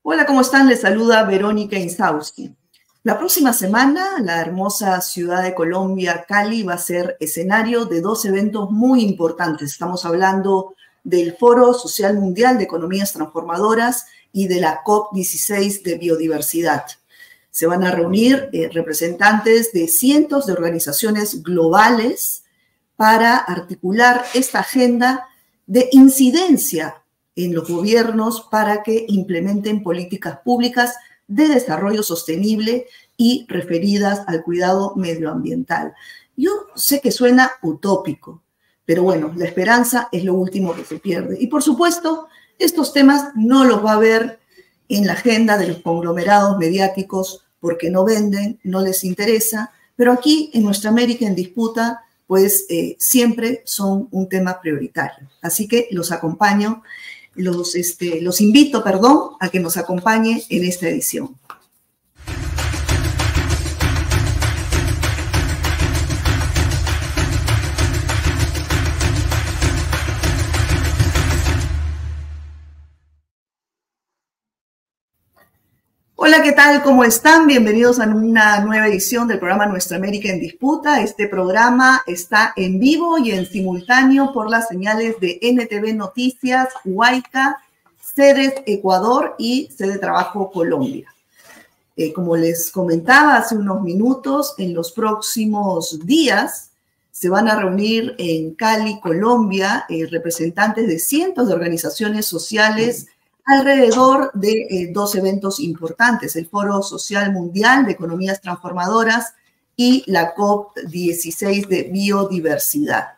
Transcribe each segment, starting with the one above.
Hola, ¿cómo están? Les saluda Verónica Insausti. La próxima semana, la hermosa ciudad de Colombia, Cali, va a ser escenario de dos eventos muy importantes. Estamos hablando del Foro Social Mundial de Economías Transformadoras y de la COP16 de Biodiversidad. Se van a reunir representantes de cientos de organizaciones globales para articular esta agenda de incidencia en los gobiernos para que implementen políticas públicas de desarrollo sostenible y referidas al cuidado medioambiental. Yo sé que suena utópico, pero bueno, la esperanza es lo último que se pierde. Y por supuesto, estos temas no los va a ver en la agenda de los conglomerados mediáticos porque no venden, no les interesa, pero aquí en Nuestra América en Disputa, pues siempre son un tema prioritario. Así que los acompaño. Los invito, a que nos acompañen en esta edición. Hola, ¿qué tal? ¿Cómo están? Bienvenidos a una nueva edición del programa Nuestra América en Disputa. Este programa está en vivo y en simultáneo por las señales de NTV Noticias, Huayca, Sedes Ecuador y Sede Trabajo Colombia. Como les comentaba hace unos minutos, en los próximos días se van a reunir en Cali, Colombia, representantes de cientos de organizaciones sociales alrededor de dos eventos importantes, el Foro Social Mundial de Economías Transformadoras y la COP16 de Biodiversidad.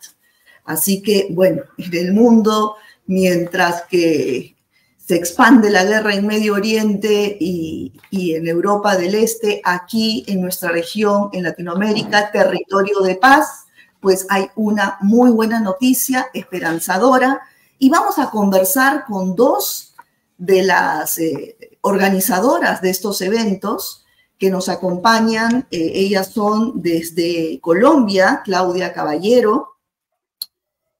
Así que, bueno, en el mundo, mientras que se expande la guerra en Medio Oriente y en Europa del Este, aquí en nuestra región, en Latinoamérica, territorio de paz, pues hay una muy buena noticia, esperanzadora, y vamos a conversar con dos de las organizadoras de estos eventos que nos acompañan. Ellas son desde Colombia, Claudia Caballero,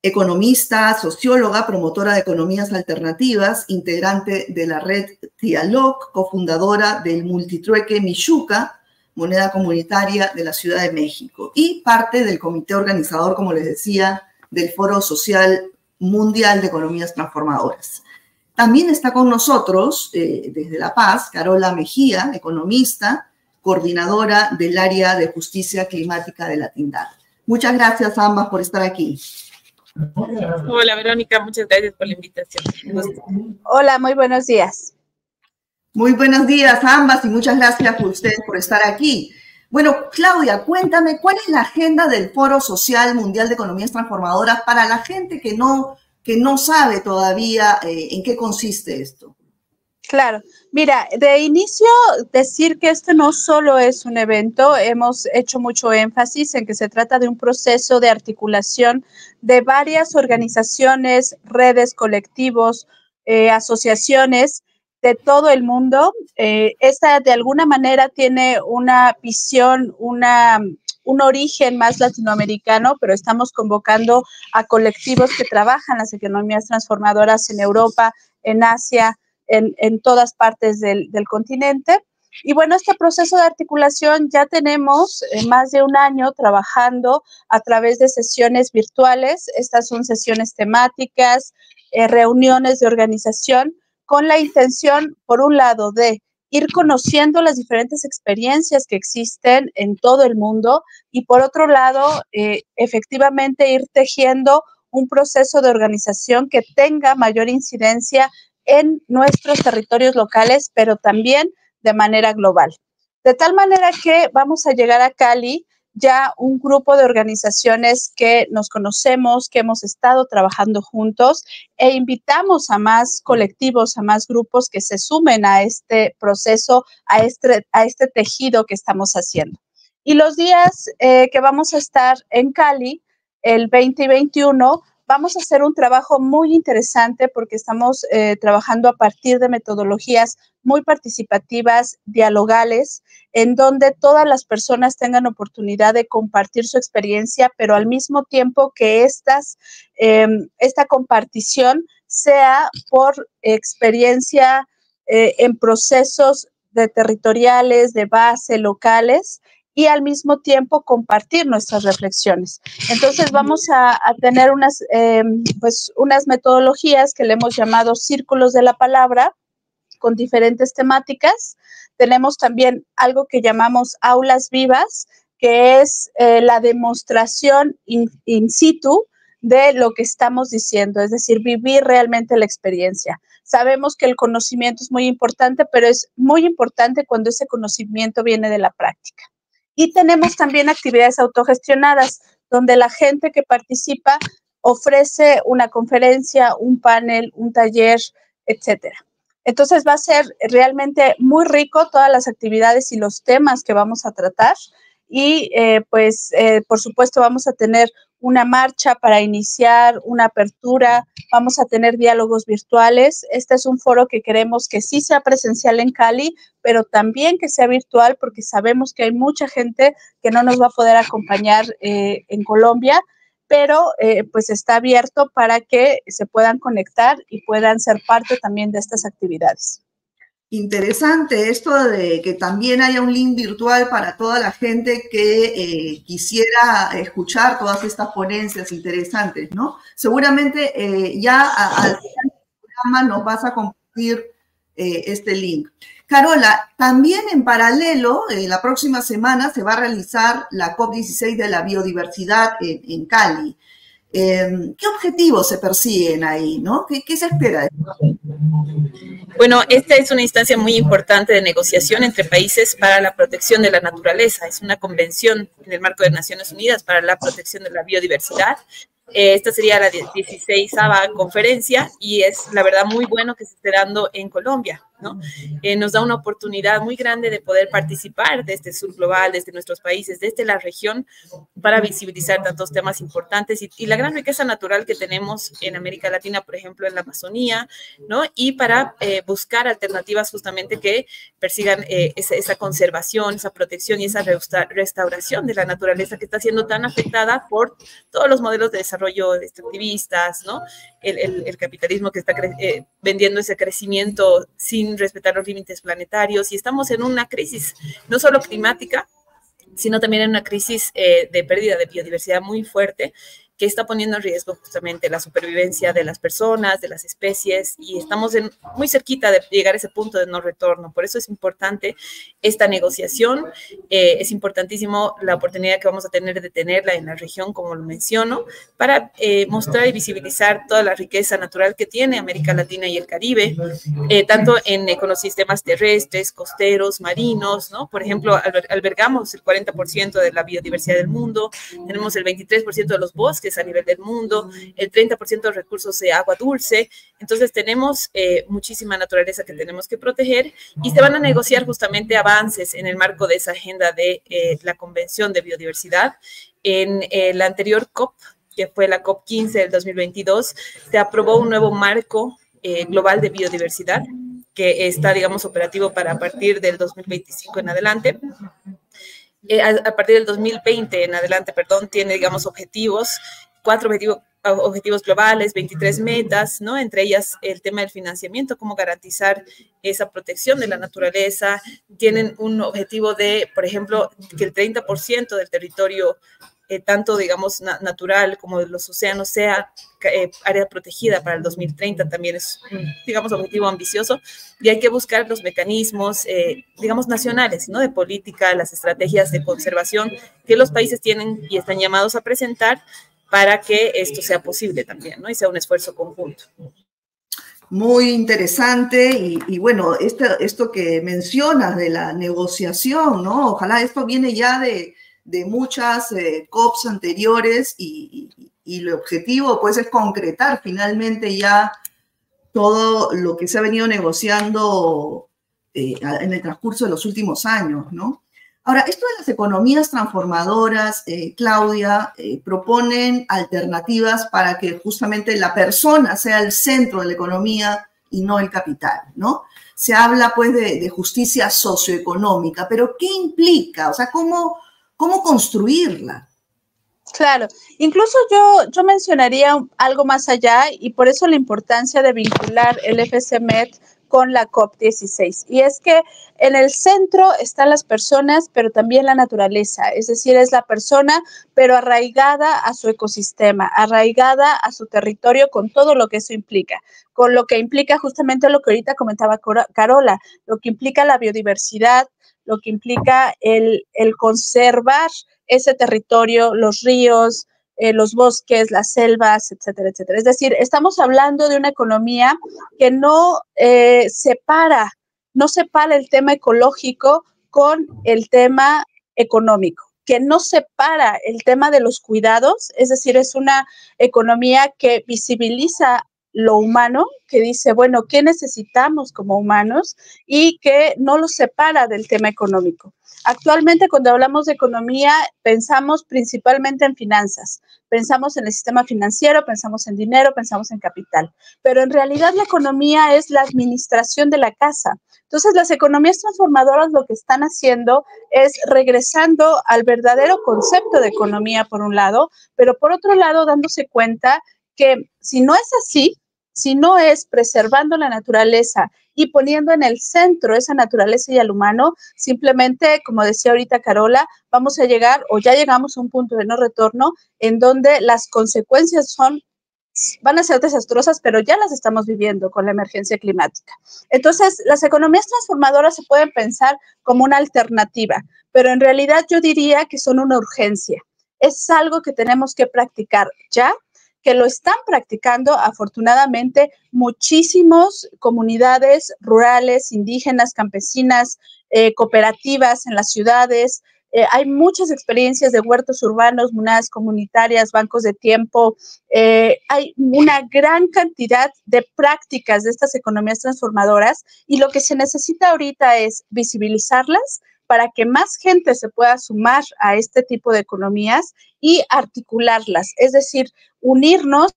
economista, socióloga, promotora de economías alternativas, integrante de la red Dialog, cofundadora del Multitrueque Michuca, moneda comunitaria de la Ciudad de México, y parte del comité organizador, como les decía, del Foro Social Mundial de Economías Transformadoras. También está con nosotros, desde La Paz, Carola Mejía, economista, coordinadora del área de justicia climática de la TINDAD. Muchas gracias a ambas por estar aquí. Hola, Verónica, muchas gracias por la invitación. Hola, muy buenos días. Muy buenos días a ambas y muchas gracias por ustedes por estar aquí. Bueno, Claudia, cuéntame, ¿cuál es la agenda del Foro Social Mundial de Economías Transformadoras para la gente que no sabe todavía en qué consiste esto? Claro, mira, de inicio decir que este no solo es un evento, hemos hecho mucho énfasis en que se trata de un proceso de articulación de varias organizaciones, redes, colectivos, asociaciones de todo el mundo. Esta de alguna manera tiene una visión, un origen más latinoamericano, pero estamos convocando a colectivos que trabajan las economías transformadoras en Europa, en Asia, en todas partes del continente. Y bueno, este proceso de articulación ya tenemos más de un año trabajando a través de sesiones virtuales. Estas son sesiones temáticas, reuniones de organización, con la intención, por un lado, de ir conociendo las diferentes experiencias que existen en todo el mundo y, por otro lado, efectivamente ir tejiendo un proceso de organización que tenga mayor incidencia en nuestros territorios locales, pero también de manera global. De tal manera que vamos a llegar a Cali ya un grupo de organizaciones que nos conocemos, que hemos estado trabajando juntos e invitamos a más colectivos, a más grupos que se sumen a este proceso, a este tejido que estamos haciendo. Y los días que vamos a estar en Cali, el 20 y 21, vamos a hacer un trabajo muy interesante porque estamos trabajando a partir de metodologías muy participativas, dialogales, en donde todas las personas tengan oportunidad de compartir su experiencia, pero al mismo tiempo que esta compartición sea por experiencia en procesos de territoriales, de base, locales, y al mismo tiempo compartir nuestras reflexiones. Entonces vamos a tener unas metodologías que le hemos llamado círculos de la palabra, con diferentes temáticas. Tenemos también algo que llamamos aulas vivas, que es la demostración in situ de lo que estamos diciendo, es decir, vivir realmente la experiencia. Sabemos que el conocimiento es muy importante, pero es muy importante cuando ese conocimiento viene de la práctica. Y tenemos también actividades autogestionadas, donde la gente que participa ofrece una conferencia, un panel, un taller, etcétera. Entonces va a ser realmente muy rico todas las actividades y los temas que vamos a tratar. Y por supuesto vamos a tener una marcha para iniciar, una apertura, vamos a tener diálogos virtuales. Este es un foro que queremos que sí sea presencial en Cali, pero también que sea virtual, porque sabemos que hay mucha gente que no nos va a poder acompañar en Colombia, pero pues está abierto para que se puedan conectar y puedan ser parte también de estas actividades. Interesante esto de que también haya un link virtual para toda la gente que quisiera escuchar todas estas ponencias interesantes, ¿no? Seguramente ya al final del programa nos vas a compartir este link. Carola, también en paralelo, la próxima semana se va a realizar la COP16 de la biodiversidad en Cali. ¿Qué objetivos se persiguen ahí, no? ¿Qué se espera de esto? Bueno, esta es una instancia muy importante de negociación entre países para la protección de la naturaleza. Es una convención en el marco de Naciones Unidas para la protección de la biodiversidad. Esta sería la 16ª conferencia y es, la verdad, muy bueno que se esté dando en Colombia, ¿no? Nos da una oportunidad muy grande de poder participar desde sur global, desde nuestros países, desde la región, para visibilizar tantos temas importantes y la gran riqueza natural que tenemos en América Latina, por ejemplo, en la Amazonía, ¿no? Y para buscar alternativas justamente que persigan esa conservación, esa protección y esa restauración de la naturaleza que está siendo tan afectada por todos los modelos de desarrollo extractivistas, ¿no? El capitalismo que está vendiendo ese crecimiento sin respetar los límites planetarios, y estamos en una crisis no solo climática, sino también en una crisis de pérdida de biodiversidad muy fuerte, que está poniendo en riesgo justamente la supervivencia de las personas, de las especies, y estamos muy cerquita de llegar a ese punto de no retorno. Por eso es importante esta negociación, es importantísimo la oportunidad que vamos a tener de tenerla en la región, como lo menciono, para mostrar y visibilizar toda la riqueza natural que tiene América Latina y el Caribe, tanto en ecosistemas terrestres, costeros, marinos, ¿no? Por ejemplo, albergamos el 40% de la biodiversidad del mundo, tenemos el 23% de los bosques a nivel del mundo, el 30% de recursos de agua dulce. Entonces tenemos muchísima naturaleza que tenemos que proteger, y se van a negociar justamente avances en el marco de esa agenda de la Convención de Biodiversidad. En la anterior COP, que fue la COP 15 del 2022, se aprobó un nuevo marco global de biodiversidad que está, digamos, operativo para a partir del 2025 en adelante. A partir del 2020 en adelante, tiene, digamos, cuatro objetivos globales, 23 metas, ¿no? Entre ellas el tema del financiamiento, cómo garantizar esa protección de la naturaleza. Tienen un objetivo de, por ejemplo, que el 30% del territorio, tanto, digamos, natural como de los océanos, sea área protegida para el 2030. También es un, digamos, objetivo ambicioso, y hay que buscar los mecanismos, digamos, nacionales, ¿no? De política, las estrategias de conservación que los países tienen y están llamados a presentar para que esto sea posible también, ¿no? Y sea un esfuerzo conjunto. Muy interesante y bueno, esto que mencionas de la negociación, ¿no? Ojalá esto viene ya de muchas COPs anteriores y el objetivo pues es concretar finalmente ya todo lo que se ha venido negociando en el transcurso de los últimos años, ¿no? Ahora, esto de las economías transformadoras, Claudia, proponen alternativas para que justamente la persona sea el centro de la economía y no el capital, ¿no? Se habla pues de justicia socioeconómica, pero ¿qué implica? O sea, ¿cómo construirla? Claro, incluso yo mencionaría algo más allá, y por eso la importancia de vincular el FCMED con la COP16. Y es que en el centro están las personas, pero también la naturaleza. Es decir, es la persona, pero arraigada a su ecosistema, arraigada a su territorio con todo lo que eso implica. Con lo que implica justamente lo que ahorita comentaba Carola, lo que implica la biodiversidad, lo que implica el conservar ese territorio, los ríos, los bosques, las selvas, etcétera, etcétera. Es decir, estamos hablando de una economía que no separa el tema ecológico con el tema económico, que no separa el tema de los cuidados, es decir, es una economía que visibiliza lo humano, que dice, bueno, ¿qué necesitamos como humanos? Y que no lo separa del tema económico. Actualmente, cuando hablamos de economía, pensamos principalmente en finanzas, pensamos en el sistema financiero, pensamos en dinero, pensamos en capital, pero en realidad la economía es la administración de la casa. Entonces, las economías transformadoras lo que están haciendo es regresando al verdadero concepto de economía, por un lado, pero por otro lado, dándose cuenta que si no es así, si no es preservando la naturaleza y poniendo en el centro esa naturaleza y al humano, simplemente, como decía ahorita Carola, vamos a llegar o ya llegamos a un punto de no retorno en donde las consecuencias van a ser desastrosas, pero ya las estamos viviendo con la emergencia climática. Entonces, las economías transformadoras se pueden pensar como una alternativa, pero en realidad yo diría que son una urgencia. Es algo que tenemos que practicar ya, que lo están practicando afortunadamente muchísimas comunidades rurales, indígenas, campesinas, cooperativas en las ciudades. Hay muchas experiencias de huertos urbanos, munadas comunitarias, bancos de tiempo. Hay una gran cantidad de prácticas de estas economías transformadoras y lo que se necesita ahorita es visibilizarlas para que más gente se pueda sumar a este tipo de economías y articularlas, es decir, unirnos,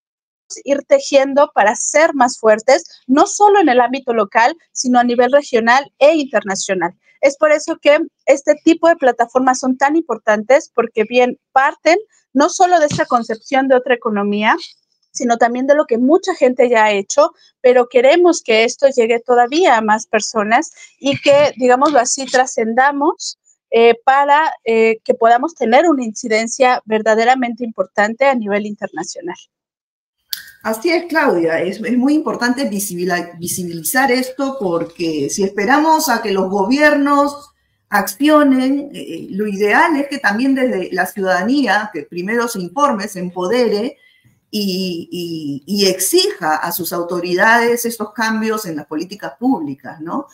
ir tejiendo para ser más fuertes, no solo en el ámbito local, sino a nivel regional e internacional. Es por eso que este tipo de plataformas son tan importantes, porque bien parten no solo de esta concepción de otra economía, sino también de lo que mucha gente ya ha hecho, pero queremos que esto llegue todavía a más personas y que, digámoslo así, trascendamos para que podamos tener una incidencia verdaderamente importante a nivel internacional. Así es, Claudia, es muy importante visibilizar esto, porque si esperamos a que los gobiernos accionen, lo ideal es que también desde la ciudadanía, que primero se informe, se empodere y exija a sus autoridades estos cambios en las políticas públicas, ¿no?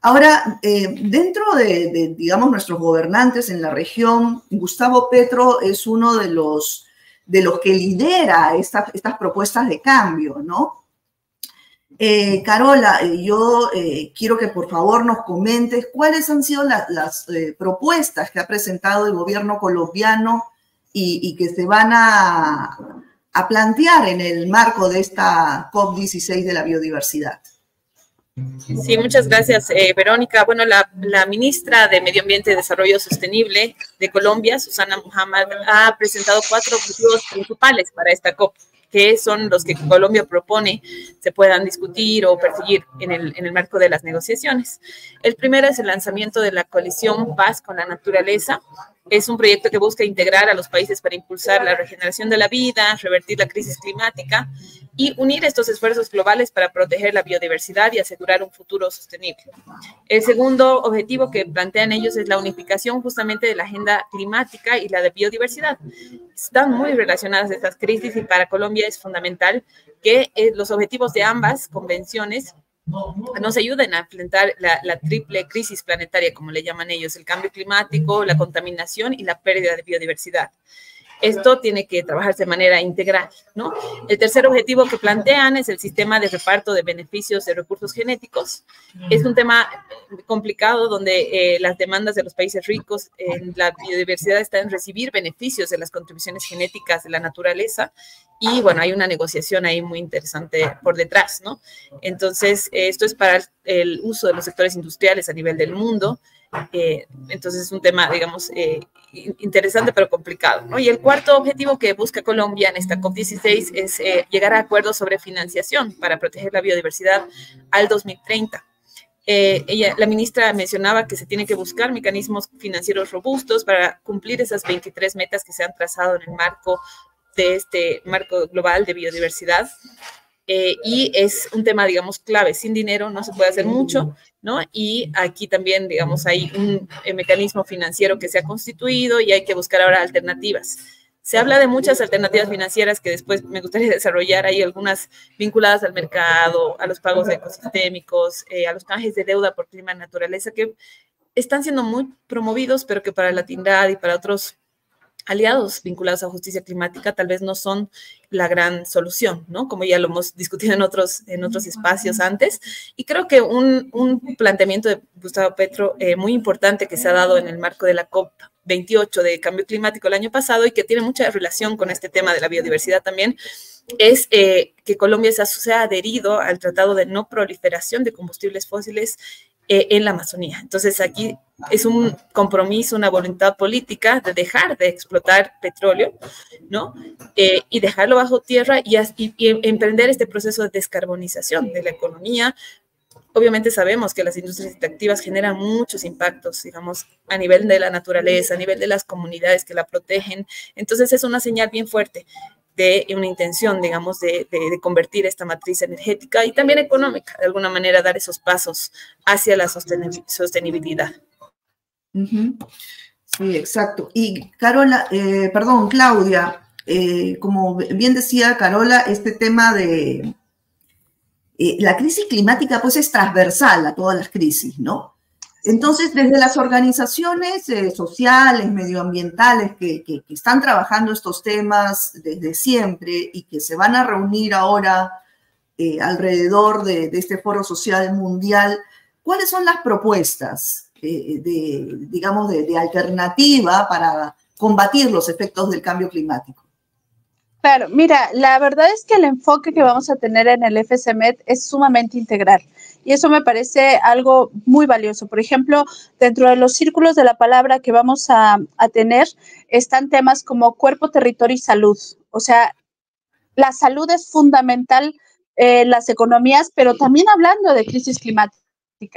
Ahora, dentro digamos, nuestros gobernantes en la región, Gustavo Petro es uno de los que lidera estas propuestas de cambio, ¿no? Carola, yo quiero que por favor nos comentes cuáles han sido las propuestas que ha presentado el gobierno colombiano y que se van a plantear en el marco de esta COP16 de la biodiversidad. Sí, muchas gracias, Verónica. Bueno, la ministra de Medio Ambiente y Desarrollo Sostenible de Colombia, Susana Muhammad, ha presentado 4 objetivos principales para esta COP, que son los que Colombia propone se puedan discutir o perseguir en el marco de las negociaciones. El primero es el lanzamiento de la coalición Paz con la Naturaleza. Es un proyecto que busca integrar a los países para impulsar la regeneración de la vida, revertir la crisis climática y unir estos esfuerzos globales para proteger la biodiversidad y asegurar un futuro sostenible. El segundo objetivo que plantean ellos es la unificación justamente de la agenda climática y la de biodiversidad. Están muy relacionadas estas crisis y para Colombia es fundamental que los objetivos de ambas convenciones nos ayuden a enfrentar la triple crisis planetaria, como le llaman ellos, el cambio climático, la contaminación y la pérdida de biodiversidad. Esto tiene que trabajarse de manera integral, ¿no? El tercer objetivo que plantean es el sistema de reparto de beneficios de recursos genéticos. Es un tema complicado donde las demandas de los países ricos en la biodiversidad están en recibir beneficios de las contribuciones genéticas de la naturaleza y, bueno, hay una negociación ahí muy interesante por detrás, ¿no? Entonces, esto es para el uso de los sectores industriales a nivel del mundo. Entonces es un tema, digamos, interesante pero complicado, ¿no? Y el cuarto objetivo que busca Colombia en esta COP16 es llegar a acuerdos sobre financiación para proteger la biodiversidad al 2030. La ministra mencionaba que se tiene que buscar mecanismos financieros robustos para cumplir esas 23 metas que se han trazado en el marco de este marco global de biodiversidad. Y es un tema, digamos, clave. Sin dinero no se puede hacer mucho, ¿no? Y aquí también, digamos, hay un mecanismo financiero que se ha constituido y hay que buscar ahora alternativas. Se habla de muchas alternativas financieras que después me gustaría desarrollar. Hay algunas vinculadas al mercado, a los pagos ecosistémicos, a los canjes de deuda por clima y naturaleza, que están siendo muy promovidos, pero que para la Tindad y para otros aliados vinculados a justicia climática tal vez no son la gran solución, ¿no? Como ya lo hemos discutido en otros espacios antes. Y creo que un planteamiento de Gustavo Petro muy importante que se ha dado en el marco de la COP28 de cambio climático el año pasado y que tiene mucha relación con este tema de la biodiversidad también, es que Colombia se ha adherido al Tratado de No Proliferación de Combustibles Fósiles en la Amazonía. Entonces aquí es un compromiso, una voluntad política de dejar de explotar petróleo, ¿no? Y dejarlo bajo tierra y emprender este proceso de descarbonización de la economía. Obviamente sabemos que las industrias extractivas generan muchos impactos, digamos, a nivel de la naturaleza, a nivel de las comunidades que la protegen. Entonces es una señal bien fuerte de una intención, digamos, de convertir esta matriz energética y también económica, de alguna manera dar esos pasos hacia la sostenibilidad. Uh-huh. Sí, exacto. Y Claudia, como bien decía Carola, este tema de la crisis climática pues es transversal a todas las crisis, ¿no? Entonces, desde las organizaciones sociales, medioambientales que están trabajando estos temas desde siempre y que se van a reunir ahora alrededor de este foro social mundial, ¿cuáles son las propuestas de alternativa para combatir los efectos del cambio climático? Claro, mira, la verdad es que el enfoque que vamos a tener en el FCMED es sumamente integral y eso me parece algo muy valioso. Por ejemplo, dentro de los círculos de la palabra que vamos a tener están temas como cuerpo, territorio y salud. O sea, la salud es fundamental en las economías, pero también hablando de crisis climática.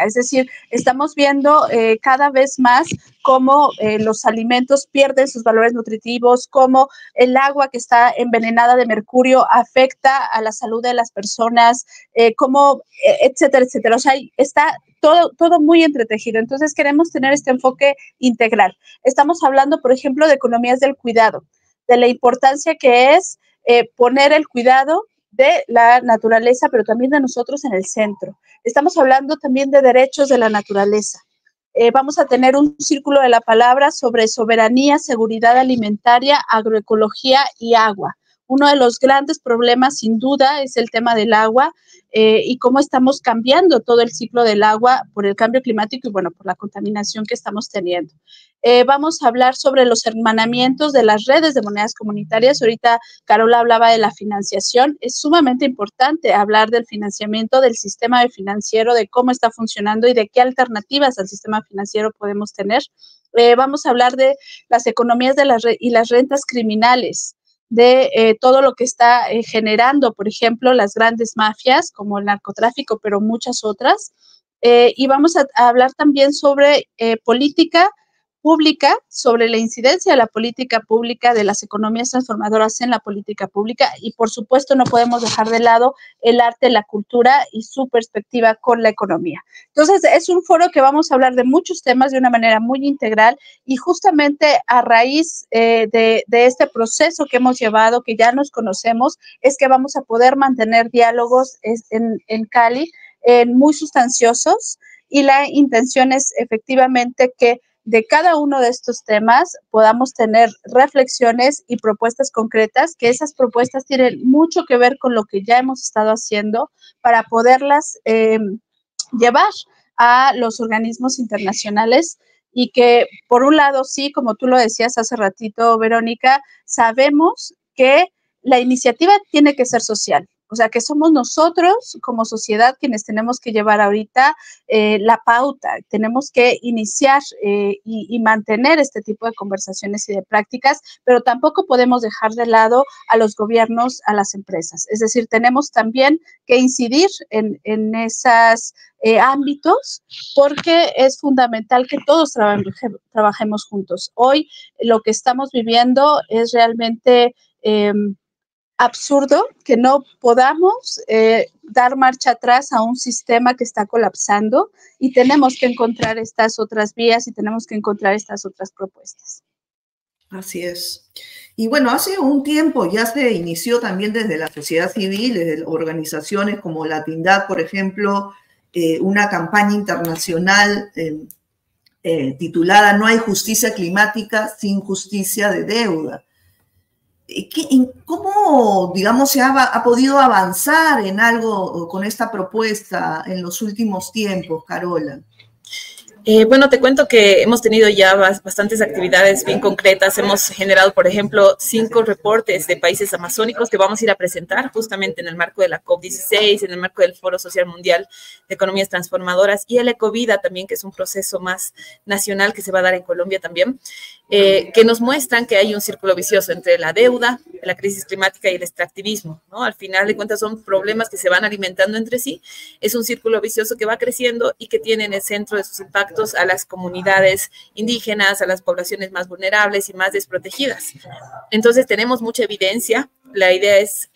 Es decir, estamos viendo cada vez más cómo los alimentos pierden sus valores nutritivos, cómo el agua que está envenenada de mercurio afecta a la salud de las personas, etcétera, etcétera. O sea, está todo muy entretejido. Entonces, queremos tener este enfoque integral. Estamos hablando, por ejemplo, de economías del cuidado, de la importancia que es poner el cuidado de la naturaleza, pero también de nosotros en el centro. Estamos hablando también de derechos de la naturaleza. Vamos a tener un círculo de la palabra sobre soberanía, seguridad alimentaria, agroecología y agua. Uno de los grandes problemas, sin duda, es el tema del agua y cómo estamos cambiando todo el ciclo del agua por el cambio climático y, bueno, por la contaminación que estamos teniendo. Vamos a hablar sobre los hermanamientos de las redes de monedas comunitarias. Ahorita Carola hablaba de la financiación. Es sumamente importante hablar del financiamiento del sistema financiero, de cómo está funcionando y de qué alternativas al sistema financiero podemos tener. Vamos a hablar de las economías y las rentas criminales, de todo lo que está generando, por ejemplo, las grandes mafias como el narcotráfico, pero muchas otras. Y vamos a hablar también sobre política pública, sobre la incidencia de la política pública, de las economías transformadoras en la política pública y, por supuesto, no podemos dejar de lado el arte, la cultura y su perspectiva con la economía. Entonces, es un foro que vamos a hablar de muchos temas de una manera muy integral y justamente a raíz de este proceso que hemos llevado, que ya nos conocemos, es que vamos a poder mantener diálogos en Cali muy sustanciosos y la intención es efectivamente que de cada uno de estos temas podamos tener reflexiones y propuestas concretas, que esas propuestas tienen mucho que ver con lo que ya hemos estado haciendo para poderlas llevar a los organismos internacionales y que, por un lado, sí, como tú lo decías hace ratito, Verónica, sabemos que la iniciativa tiene que ser social. O sea, que somos nosotros como sociedad quienes tenemos que llevar ahorita la pauta. Tenemos que iniciar y mantener este tipo de conversaciones y de prácticas, pero tampoco podemos dejar de lado a los gobiernos, a las empresas. Es decir, tenemos también que incidir en esos ámbitos porque es fundamental que todos trabajemos juntos. Hoy lo que estamos viviendo es realmente absurdo que no podamos dar marcha atrás a un sistema que está colapsando y tenemos que encontrar estas otras vías y tenemos que encontrar estas otras propuestas. Así es. Y bueno, hace un tiempo ya se inició también desde la sociedad civil, desde organizaciones como Latindad, por ejemplo, una campaña internacional titulada No hay justicia climática sin justicia de deuda. ¿Cómo, digamos, se ha podido avanzar en algo con esta propuesta en los últimos tiempos, Carola? Bueno, te cuento que hemos tenido ya bastantes actividades bien concretas. Hemos generado, por ejemplo, 5 reportes de países amazónicos que vamos a ir a presentar justamente en el marco de la COP16, en el marco del Foro Social Mundial de Economías Transformadoras y el Ecovida también, que es un proceso más nacional que se va a dar en Colombia también, que nos muestran que hay un círculo vicioso entre la deuda, la crisis climática y el extractivismo, ¿no? Al final de cuentas son problemas que se van alimentando entre sí. Es un círculo vicioso que va creciendo y que tiene en el centro de sus impactos a las comunidades indígenas, a las poblaciones más vulnerables y más desprotegidas. Entonces tenemos mucha evidencia. La idea es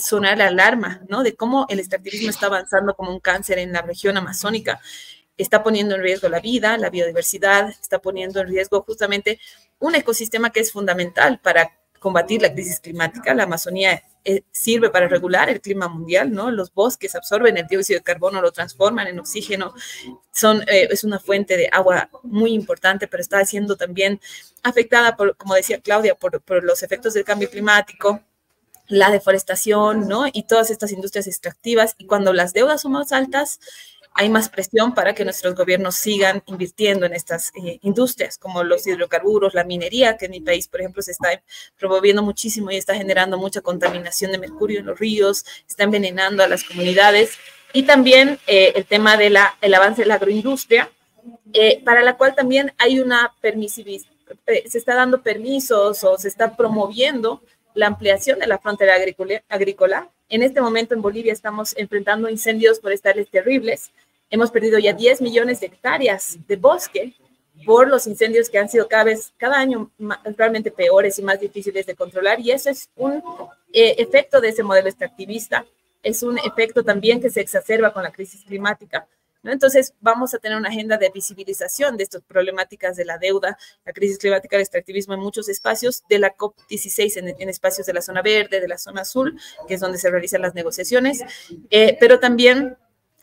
sonar la alarma, ¿no? De cómo el extractivismo está avanzando como un cáncer en la región amazónica. Está poniendo en riesgo la vida, la biodiversidad, está poniendo en riesgo justamente un ecosistema que es fundamental para combatir la crisis climática. La Amazonía sirve para regular el clima mundial, ¿no? Los bosques absorben el dióxido de carbono, lo transforman en oxígeno, es una fuente de agua muy importante, pero está siendo también afectada, como decía Claudia, por los efectos del cambio climático, la deforestación, ¿no? Y todas estas industrias extractivas. Y cuando las deudas son más altas, hay más presión para que nuestros gobiernos sigan invirtiendo en estas industrias, como los hidrocarburos, la minería, que en mi país, por ejemplo, se está promoviendo muchísimo y está generando mucha contaminación de mercurio en los ríos, está envenenando a las comunidades. Y también el tema del avance de la agroindustria, para la cual también hay una permisividad, se está dando permisos o se está promoviendo la ampliación de la frontera agrícola. En este momento en Bolivia estamos enfrentando incendios forestales terribles. Hemos perdido ya 10 millones de hectáreas de bosque por los incendios que han sido cada año realmente peores y más difíciles de controlar. Y eso es un efecto de ese modelo extractivista. Es un efecto también que se exacerba con la crisis climática, ¿no? Entonces, vamos a tener una agenda de visibilización de estas problemáticas de la deuda, la crisis climática, el extractivismo en muchos espacios, de la COP16 en espacios de la zona verde, de la zona azul, que es donde se realizan las negociaciones, pero también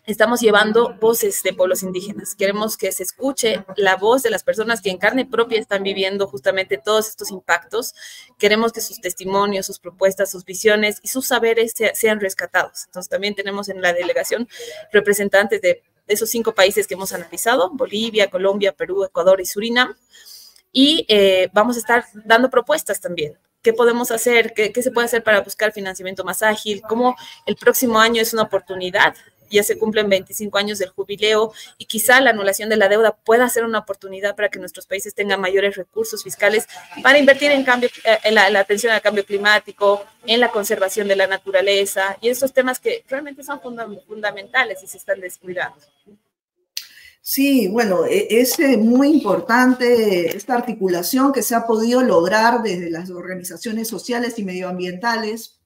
estamos llevando voces de pueblos indígenas. Queremos que se escuche la voz de las personas que en carne propia están viviendo justamente todos estos impactos. Queremos que sus testimonios, sus propuestas, sus visiones y sus saberes sean rescatados. Entonces, también tenemos en la delegación representantes de esos 5 países que hemos analizado: Bolivia, Colombia, Perú, Ecuador y Surinam. Y vamos a estar dando propuestas también. ¿Qué podemos hacer? ¿Qué se puede hacer para buscar financiamiento más ágil? ¿Cómo el próximo año es una oportunidad? Ya se cumplen 25 años del jubileo y quizá la anulación de la deuda pueda ser una oportunidad para que nuestros países tengan mayores recursos fiscales para invertir en la atención al cambio climático, en la conservación de la naturaleza y esos temas que realmente son fundamentales y se están descuidando. Sí, bueno, es muy importante esta articulación que se ha podido lograr desde las organizaciones sociales y medioambientales.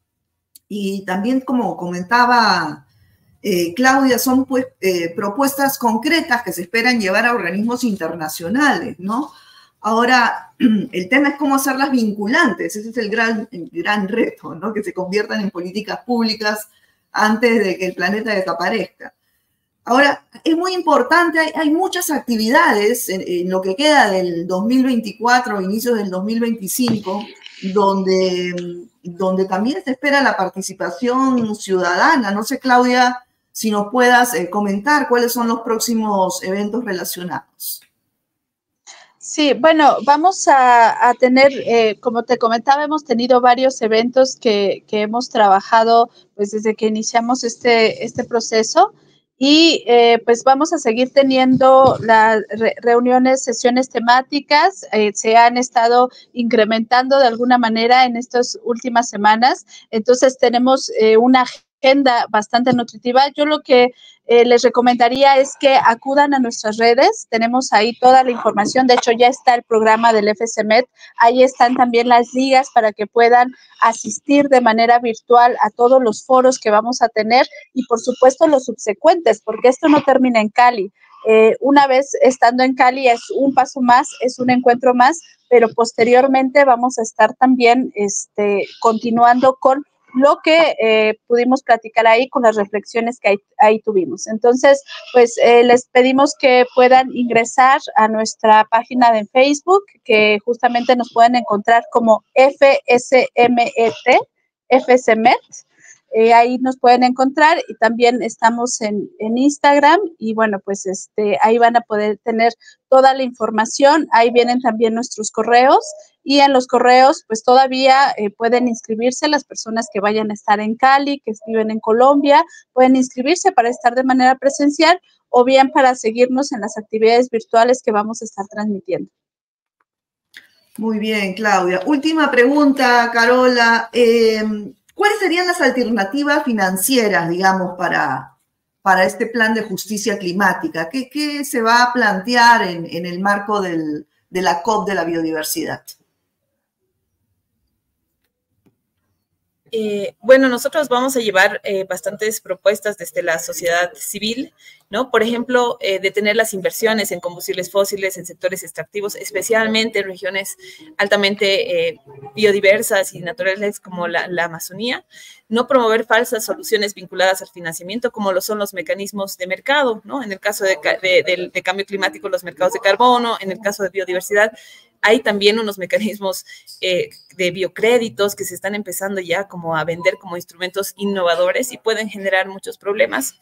Y también, como comentaba Claudia, son pues propuestas concretas que se esperan llevar a organismos internacionales, ¿no? Ahora, el tema es cómo hacerlas vinculantes. Ese es el gran reto, ¿no? Que se conviertan en políticas públicas antes de que el planeta desaparezca. Ahora, es muy importante, hay muchas actividades en lo que queda del 2024, inicios del 2025, donde también se espera la participación ciudadana. No sé, Claudia, si nos puedas comentar cuáles son los próximos eventos relacionados. Sí, bueno, vamos a tener, como te comentaba, hemos tenido varios eventos que hemos trabajado pues desde que iniciamos este proceso y pues vamos a seguir teniendo las reuniones, sesiones temáticas, se han estado incrementando de alguna manera en estas últimas semanas, entonces tenemos una agenda bastante nutritiva. Yo lo que les recomendaría es que acudan a nuestras redes, tenemos ahí toda la información, de hecho ya está el programa del FCMED, ahí están también las ligas para que puedan asistir de manera virtual a todos los foros que vamos a tener y por supuesto los subsecuentes, porque esto no termina en Cali. Una vez estando en Cali es un paso más, es un encuentro más, pero posteriormente vamos a estar también continuando con lo que pudimos platicar ahí con las reflexiones que ahí tuvimos. Entonces, pues les pedimos que puedan ingresar a nuestra página de Facebook, que justamente nos pueden encontrar como FCMET. Ahí nos pueden encontrar y también estamos en Instagram y bueno, pues ahí van a poder tener toda la información. Ahí vienen también nuestros correos y en los correos pues todavía pueden inscribirse las personas que vayan a estar en Cali, que viven en Colombia, pueden inscribirse para estar de manera presencial o bien para seguirnos en las actividades virtuales que vamos a estar transmitiendo. Muy bien, Claudia. Última pregunta, Carola. ¿Cuáles serían las alternativas financieras, digamos, para este plan de justicia climática? ¿Qué se va a plantear en el marco de la COP de la biodiversidad? Bueno, nosotros vamos a llevar bastantes propuestas desde la sociedad civil, ¿no? Por ejemplo, detener las inversiones en combustibles fósiles en sectores extractivos, especialmente en regiones altamente biodiversas y naturales como la Amazonía. No promover falsas soluciones vinculadas al financiamiento, como lo son los mecanismos de mercado, ¿no? En el caso de cambio climático, los mercados de carbono, en el caso de biodiversidad, hay también unos mecanismos de biocréditos que se están empezando ya como a vender como instrumentos innovadores y pueden generar muchos problemas.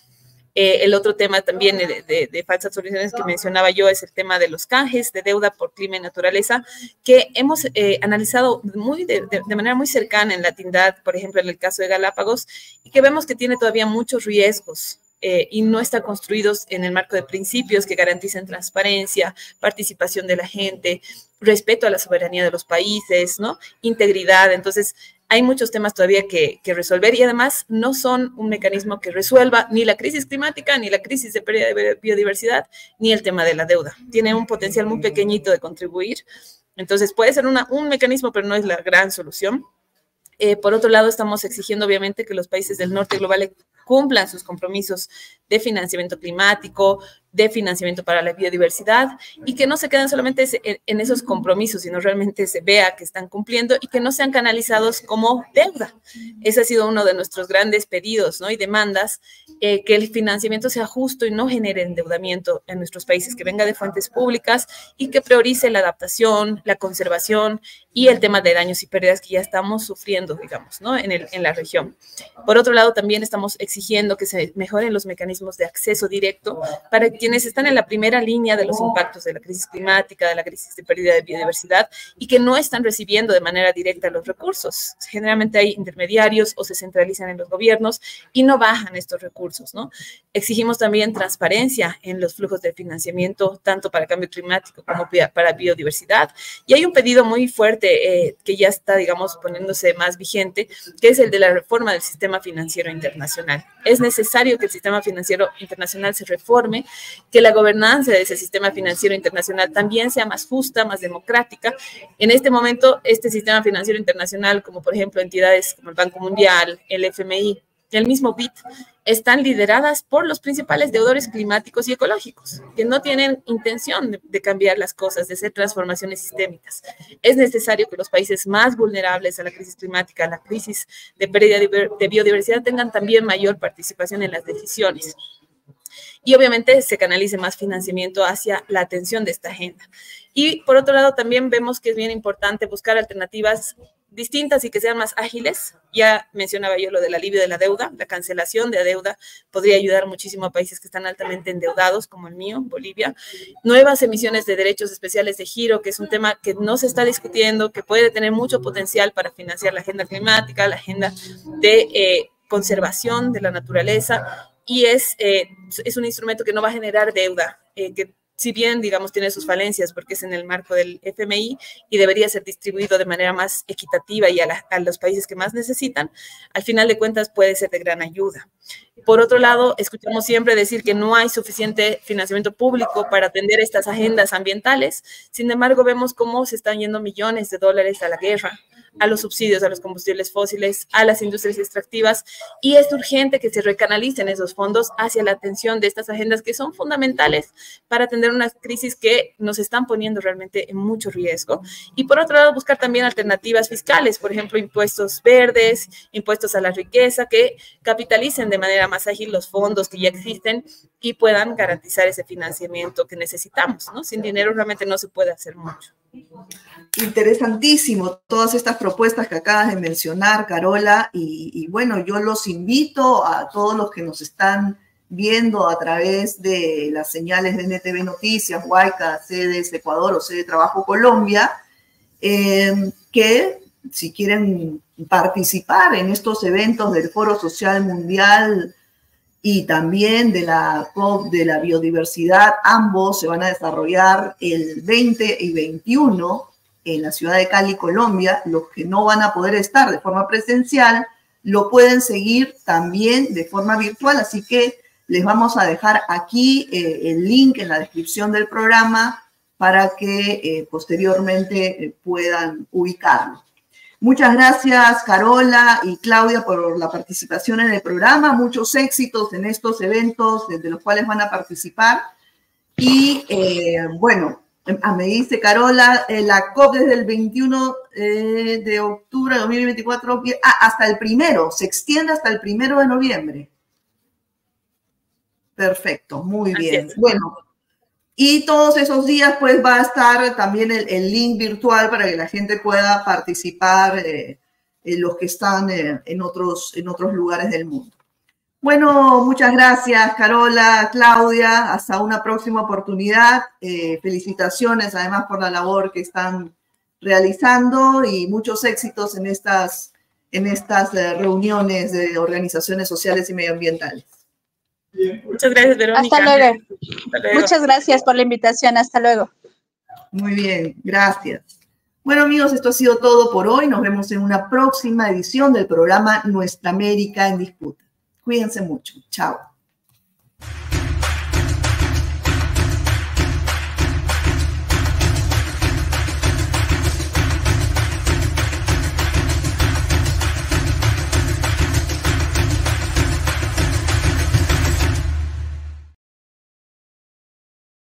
El otro tema también de falsas soluciones que mencionaba yo es el tema de los canjes de deuda por clima y naturaleza, que hemos analizado de manera muy cercana en la Tindad, por ejemplo, en el caso de Galápagos, y que vemos que tiene todavía muchos riesgos. Y no están construidos en el marco de principios que garanticen transparencia, participación de la gente, respeto a la soberanía de los países, ¿no? Integridad. Entonces, hay muchos temas todavía que resolver y además no son un mecanismo que resuelva ni la crisis climática, ni la crisis de pérdida de biodiversidad, ni el tema de la deuda. Tiene un potencial muy pequeñito de contribuir. Entonces, puede ser un mecanismo, pero no es la gran solución. Por otro lado, estamos exigiendo, obviamente, que los países del norte global cumplan sus compromisos de financiamiento climático, de financiamiento para la biodiversidad y que no se queden solamente en esos compromisos, sino realmente se vea que están cumpliendo y que no sean canalizados como deuda. Ese ha sido uno de nuestros grandes pedidos, ¿no? Y demandas, que el financiamiento sea justo y no genere endeudamiento en nuestros países, que venga de fuentes públicas y que priorice la adaptación, la conservación y el tema de daños y pérdidas que ya estamos sufriendo, digamos, ¿no? En la región. Por otro lado, también estamos exigiendo que se mejoren los mecanismos de acceso directo para quienes están en la primera línea de los impactos de la crisis climática, de la crisis de pérdida de biodiversidad y que no están recibiendo de manera directa los recursos. Generalmente hay intermediarios o se centralizan en los gobiernos y no bajan estos recursos, ¿no? Exigimos también transparencia en los flujos de financiamiento, tanto para cambio climático como para biodiversidad. Y hay un pedido muy fuerte que ya está, digamos, poniéndose más vigente, que es el de la reforma del sistema financiero internacional. Es necesario que el sistema financiero internacional se reforme, que la gobernanza de ese sistema financiero internacional también sea más justa, más democrática. En este momento, este sistema financiero internacional, como por ejemplo entidades como el Banco Mundial, el FMI, el mismo BID, están lideradas por los principales deudores climáticos y ecológicos, que no tienen intención de cambiar las cosas, de hacer transformaciones sistémicas. Es necesario que los países más vulnerables a la crisis climática, a la crisis de pérdida de biodiversidad, tengan también mayor participación en las decisiones. Y obviamente se canalice más financiamiento hacia la atención de esta agenda. Y por otro lado, también vemos que es bien importante buscar alternativas distintas y que sean más ágiles. Ya mencionaba yo lo del alivio de la deuda, la cancelación de deuda podría ayudar muchísimo a países que están altamente endeudados, como el mío, Bolivia. Nuevas emisiones de derechos especiales de giro, que es un tema que no se está discutiendo, que puede tener mucho potencial para financiar la agenda climática, la agenda de conservación de la naturaleza, y es un instrumento que no va a generar deuda, que si bien, digamos, tiene sus falencias porque es en el marco del FMI y debería ser distribuido de manera más equitativa y a los países que más necesitan, al final de cuentas puede ser de gran ayuda. Por otro lado, escuchamos siempre decir que no hay suficiente financiamiento público para atender estas agendas ambientales. Sin embargo, vemos cómo se están yendo millones de dólares a la guerra, a los subsidios a los combustibles fósiles, a las industrias extractivas, y es urgente que se recanalicen esos fondos hacia la atención de estas agendas que son fundamentales para atender una crisis que nos están poniendo realmente en mucho riesgo. Y por otro lado, buscar también alternativas fiscales, por ejemplo, impuestos verdes, impuestos a la riqueza, que capitalicen de manera más ágil los fondos que ya existen y puedan garantizar ese financiamiento que necesitamos, ¿no? Sin dinero realmente no se puede hacer mucho. Interesantísimo todas estas propuestas que acabas de mencionar, Carola, y bueno, yo los invito a todos los que nos están viendo a través de las señales de NTV Noticias, Huayca, CDS Ecuador o CD Trabajo Colombia, que si quieren participar en estos eventos del Foro Social Mundial y también de la COP de la biodiversidad, ambos se van a desarrollar el 20 y 21 en la ciudad de Cali, Colombia. Los que no van a poder estar de forma presencial lo pueden seguir también de forma virtual, así que les vamos a dejar aquí el link en la descripción del programa para que posteriormente puedan ubicarlo. Muchas gracias, Carola y Claudia, por la participación en el programa. Muchos éxitos en estos eventos de los cuales van a participar. Y bueno, me dice Carola, la COP desde el 21 de octubre de 2024, hasta el 1, se extiende hasta el 1 de noviembre. Perfecto, muy bien. Bueno, y todos esos días pues va a estar también el link virtual para que la gente pueda participar, los que están en otros lugares del mundo. Bueno, muchas gracias, Carola, Claudia, hasta una próxima oportunidad. Felicitaciones además por la labor que están realizando y muchos éxitos en estas reuniones de organizaciones sociales y medioambientales. Muchas gracias, Verónica. Hasta luego. Muchas gracias por la invitación. Hasta luego. Muy bien, gracias. Bueno, amigos, esto ha sido todo por hoy. Nos vemos en una próxima edición del programa Nuestra América en Disputa. Cuídense mucho. Chao.